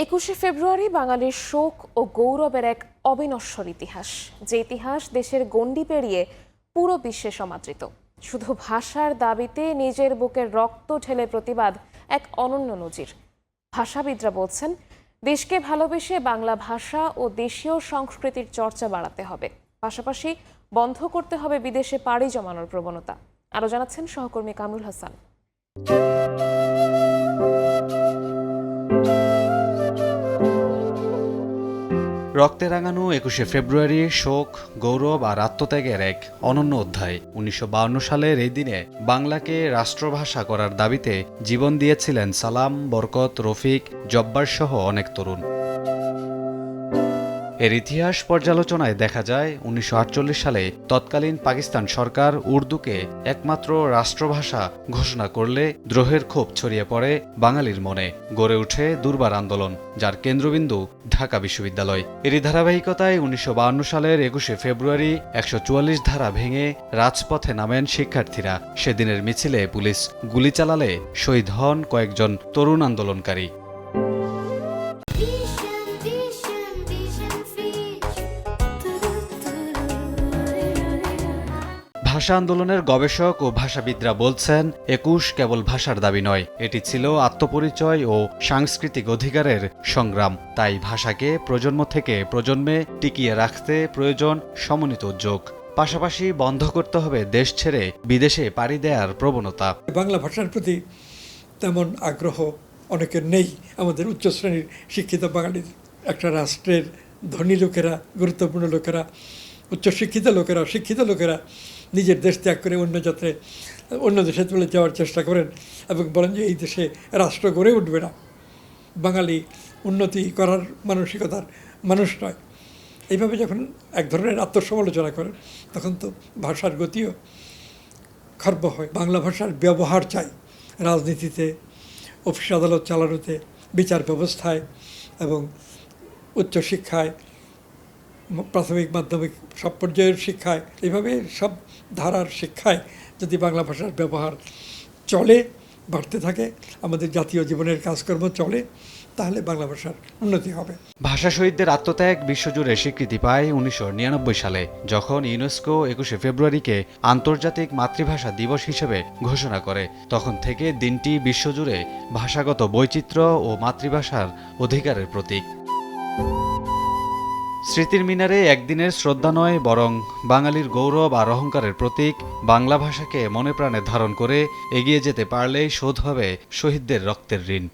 21শে ফেব্রুয়ারি বাঙালির শোক ও গৌরবের এক অবিনশ্বর ইতিহাস, যে ইতিহাস দেশের গণ্ডি পেরিয়ে পুরো বিশ্বে সমাদৃত। শুধু ভাষার দাবিতে নিজের বুকের রক্ত ঢেলে প্রতিবাদ এক অনন্য নজির। ভাষাবিদরা বলছেন, দেশকে ভালোবেসে বাংলা ভাষা ও দেশীয় সংস্কৃতির চর্চা বাড়াতে হবে, পাশাপাশি বন্ধ করতে হবে বিদেশে পাড়ি জমানোর প্রবণতা। আরও জানাচ্ছেন সহকর্মী কামরুল হাসান। রক্তে রাঙানো 21শে ফেব্রুয়ারি শোক, গৌরব আর আত্মত্যাগের এক অনন্য অধ্যায়। 1952 সালের এই দিনে বাংলাকে রাষ্ট্রভাষা করার দাবিতে জীবন দিয়েছিলেন সালাম, বরকত, রফিক, জব্বার সহ অনেক তরুণ। এর ইতিহাস পর্যালোচনায় দেখা যায় 1948 সালে তৎকালীন পাকিস্তান সরকার উর্দুকে একমাত্র রাষ্ট্রভাষা ঘোষণা করলে দ্রোহের ক্ষোভ ছড়িয়ে পড়ে বাঙালির মনে। গড়ে ওঠে দুর্বার আন্দোলন, যার কেন্দ্রবিন্দু ঢাকা বিশ্ববিদ্যালয়। এরই ধারাবাহিকতায় 1952 সালের 21শে ফেব্রুয়ারি 144 ধারা ভেঙে রাজপথে নামেন শিক্ষার্থীরা। সেদিনের মিছিলে পুলিশ গুলি চালালে শহীদ হন কয়েকজন তরুণ আন্দোলনকারী। ভাষা আন্দোলনের গবেষক ও ভাষাবিদরা বলছেন, 21 কেবল ভাষার দাবি নয়, এটি ছিল আত্মপরিচয় ও সাংস্কৃতিক অধিকারের সংগ্রাম। তাই ভাষাকে প্রজন্ম থেকে প্রজন্মে টিকিয়ে রাখতে প্রয়োজন সমন্বিত উদ্যোগ। পাশাপাশি বন্ধ করতে হবে দেশ ছেড়ে বিদেশে পাড়ি দেওয়ার প্রবণতা। বাংলা ভাষার প্রতি তেমন আগ্রহ অনেকের নেই। আমাদের উচ্চ শ্রেণীর শিক্ষিত বাঙালির, একটা রাষ্ট্রের ধনী লোকেরা, গুরুত্বপূর্ণ লোকেরা, উচ্চশিক্ষিত লোকেরা, শিক্ষিত লোকেরা নিজের দেশ ত্যাগ করে অন্য দেশে চলে যাওয়ার চেষ্টা করেন এবং বলেন যে এই দেশে রাষ্ট্র গড়ে উঠবে না, বাঙালি উন্নতি করার মানসিকতার মানুষ নয়। এইভাবে যখন এক ধরনের আত্মসমালোচনা করেন, তখন তো ভাষার গতিও খর্ব হয়। বাংলা ভাষার ব্যবহার চাই রাজনীতিতে, অফিস আদালত চালানোতে, বিচার ব্যবস্থায় এবং উচ্চশিক্ষায়, প্রাথমিক মাধ্যমিক সব পর্যায়ের শিক্ষায়, এইভাবে সব ধারার শিক্ষায় যদি বাংলা ভাষার ব্যবহার চলে, বাড়তে থাকে, আমাদের জাতীয় জীবনের কাজকর্ম চলে, তাহলে বাংলা ভাষার উন্নতি হবে। ভাষা শহীদদের আত্মত্যাগ বিশ্বজুড়ে স্বীকৃতি পায় 1999 সালে, যখন ইউনেস্কো 21শে ফেব্রুয়ারিকে আন্তর্জাতিক মাতৃভাষা দিবস হিসেবে ঘোষণা করে। তখন থেকে দিনটি বিশ্বজুড়ে ভাষাগত বৈচিত্র্য ও মাতৃভাষার অধিকারের প্রতীক। স্মৃতির মিনারে একদিনের শ্রদ্ধা নয়, বরং বাঙালির গৌরব আর অহংকারের প্রতীক। বাংলা ভাষাকে মনে প্রাণে ধারণ করে এগিয়ে যেতে পারলেই শোধ হবে শহীদদের রক্তের ঋণ।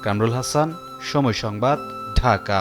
কামরুল হাসান, সময় সংবাদ, ঢাকা।